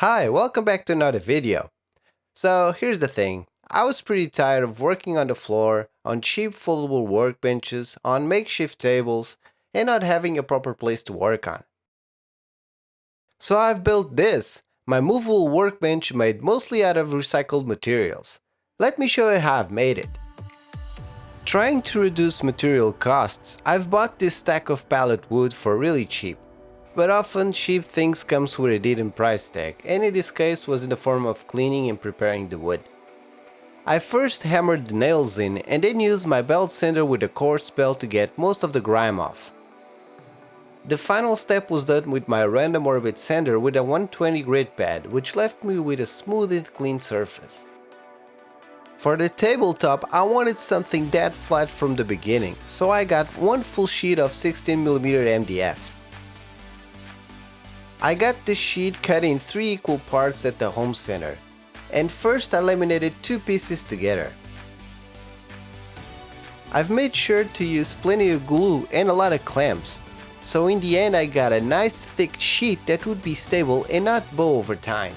Hi, welcome back to another video. So here's the thing, I was pretty tired of working on the floor, on cheap foldable workbenches, on makeshift tables, and not having a proper place to work on. So I've built this, my movable workbench made mostly out of recycled materials. Let me show you how I've made it. Trying to reduce material costs, I've bought this stack of pallet wood for really cheap. But often cheap things comes with a hidden price tag, and in this case was in the form of cleaning and preparing the wood. I first hammered the nails in and then used my belt sander with a coarse belt to get most of the grime off. The final step was done with my random orbit sander with a 120 grit pad, which left me with a smooth and clean surface. For the tabletop I wanted something that flat from the beginning, so I got one full sheet of 16mm MDF. I got the sheet cut in 3 equal parts at the home center, and first I laminated 2 pieces together. I've made sure to use plenty of glue and a lot of clamps, so in the end I got a nice thick sheet that would be stable and not bow over time.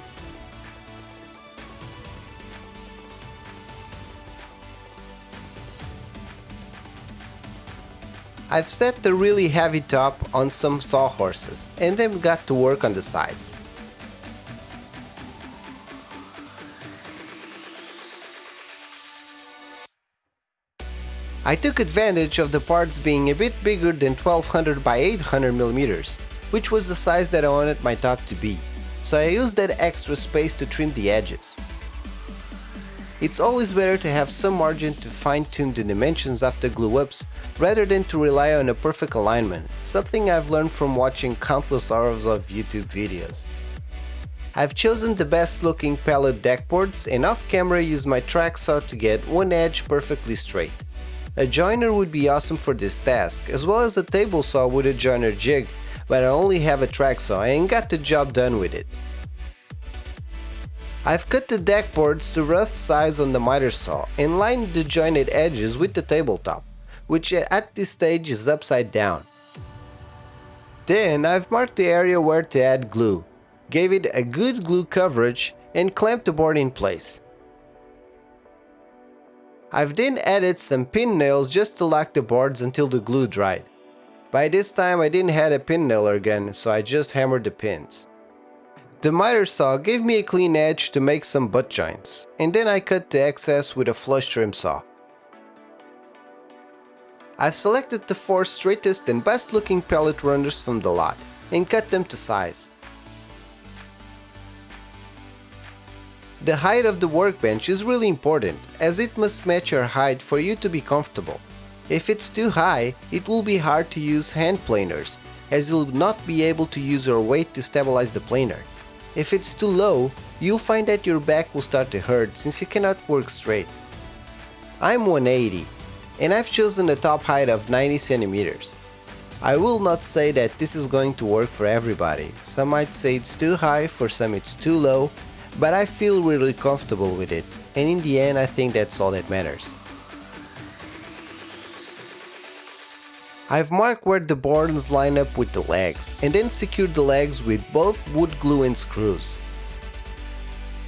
I've set the really heavy top on some sawhorses and then got to work on the sides. I took advantage of the parts being a bit bigger than 1200 by 800mm, which was the size that I wanted my top to be, so I used that extra space to trim the edges. It's always better to have some margin to fine-tune the dimensions after glue-ups rather than to rely on a perfect alignment, something I've learned from watching countless hours of YouTube videos. I've chosen the best looking pallet deck boards and off camera used my track saw to get one edge perfectly straight. A joiner would be awesome for this task, as well as a table saw with a joiner jig, but I only have a track saw and got the job done with it. I've cut the deck boards to rough size on the miter saw and lined the jointed edges with the tabletop, which at this stage is upside down. Then I've marked the area where to add glue, gave it a good glue coverage and clamped the board in place. I've then added some pin nails just to lock the boards until the glue dried. By this time I didn't have a pin nailer gun, so I just hammered the pins. The miter saw gave me a clean edge to make some butt joints, and then I cut the excess with a flush trim saw. I've selected the 4 straightest and best looking pallet runners from the lot, and cut them to size. The height of the workbench is really important, as it must match your height for you to be comfortable. If it's too high, it will be hard to use hand planers, as you'll not be able to use your weight to stabilize the planer. If it's too low, you'll find that your back will start to hurt since you cannot work straight. I'm 180, and I've chosen a top height of 90 centimeters. I will not say that this is going to work for everybody. Some might say it's too high, for some it's too low, but I feel really comfortable with it, and in the end I think that's all that matters. I've marked where the boards line up with the legs, and then secured the legs with both wood glue and screws.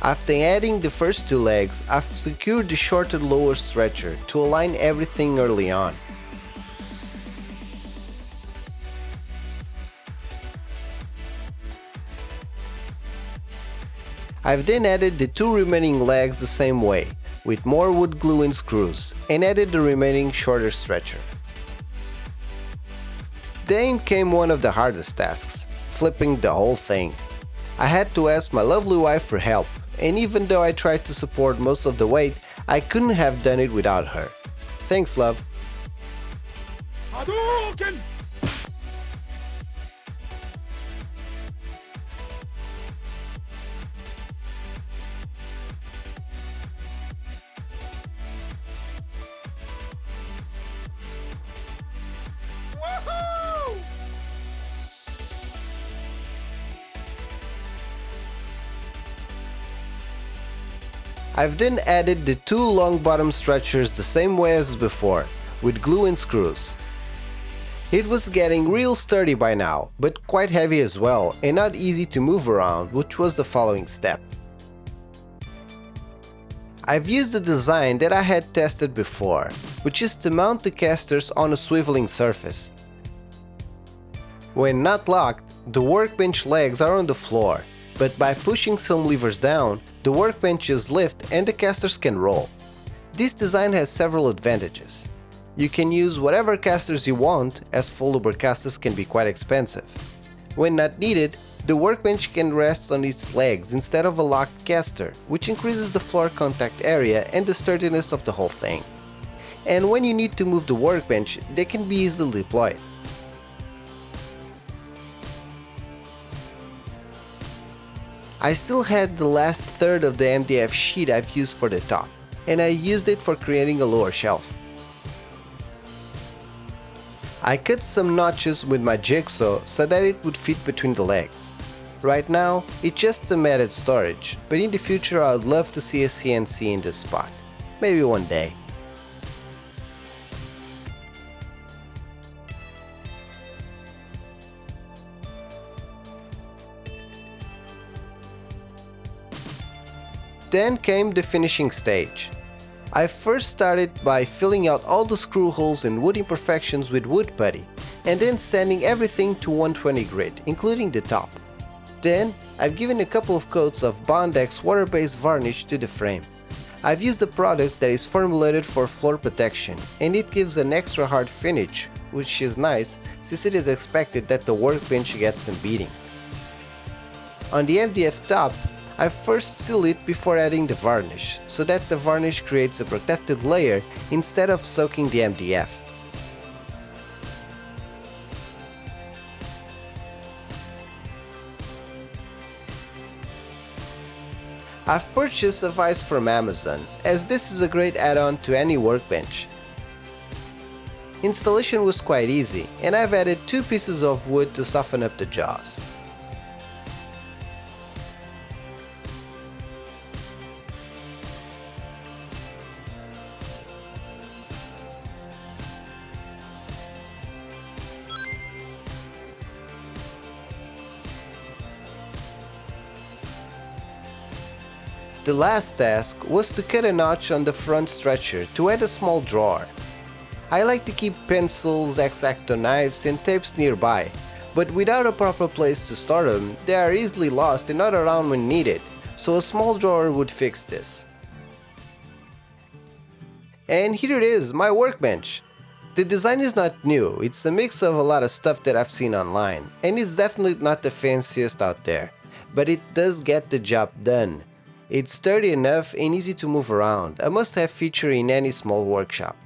After adding the first 2 legs, I've secured the shorter lower stretcher to align everything early on. I've then added the 2 remaining legs the same way, with more wood glue and screws, and added the remaining shorter stretcher. Then came one of the hardest tasks, flipping the whole thing. I had to ask my lovely wife for help, and even though I tried to support most of the weight, I couldn't have done it without her. Thanks, love. Hadouken! I've then added the 2 long bottom stretchers the same way as before, with glue and screws. It was getting real sturdy by now, but quite heavy as well and not easy to move around, which was the following step. I've used a design that I had tested before, which is to mount the casters on a swiveling surface. When not locked, the workbench legs are on the floor, but by pushing some levers down, the workbenches lift and the casters can roll. This design has several advantages. You can use whatever casters you want, as foldable casters can be quite expensive. When not needed, the workbench can rest on its legs instead of a locked caster, which increases the floor contact area and the sturdiness of the whole thing. And when you need to move the workbench, they can be easily deployed. I still had the last third of the MDF sheet I've used for the top, and I used it for creating a lower shelf. I cut some notches with my jigsaw so that it would fit between the legs. Right now, it's just a matted storage, but in the future I would love to see a CNC in this spot. Maybe one day. Then came the finishing stage. I first started by filling out all the screw holes and wood imperfections with wood putty, and then sanding everything to 120 grit, including the top. Then, I've given a couple of coats of Bondex water-based varnish to the frame. I've used a product that is formulated for floor protection, and it gives an extra hard finish, which is nice since it is expected that the workbench gets some beating. On the MDF top, I first seal it before adding the varnish, so that the varnish creates a protected layer instead of soaking the MDF. I've purchased a vise from Amazon, as this is a great add-on to any workbench. Installation was quite easy, and I've added 2 pieces of wood to soften up the jaws. The last task was to cut a notch on the front stretcher to add a small drawer. I like to keep pencils, X-Acto knives and tapes nearby, but without a proper place to store them, they are easily lost and not around when needed, so a small drawer would fix this. And here it is, my workbench! The design is not new, it's a mix of a lot of stuff that I've seen online, and it's definitely not the fanciest out there, but it does get the job done. It's sturdy enough and easy to move around, a must-have feature in any small workshop.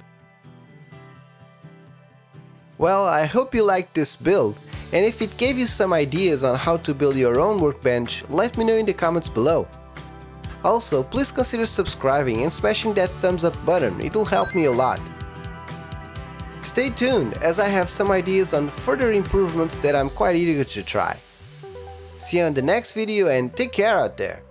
Well, I hope you liked this build, and if it gave you some ideas on how to build your own workbench, let me know in the comments below. Also, please consider subscribing and smashing that thumbs up button, it will help me a lot. Stay tuned, as I have some ideas on further improvements that I'm quite eager to try. See you on the next video and take care out there!